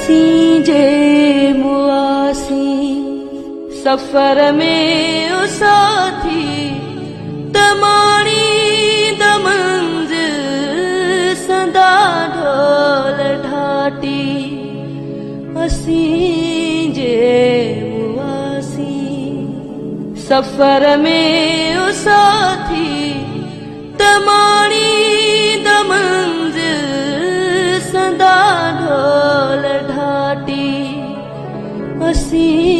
असीं जे मुआसी सफ़र में उसाथी तमाणी द मंज़िल सदा ढोल ढाटी असीं जे मुआसी सफ़र में उसाथी तमाणी द मंज़िल सदा ढोल ढाटी असीं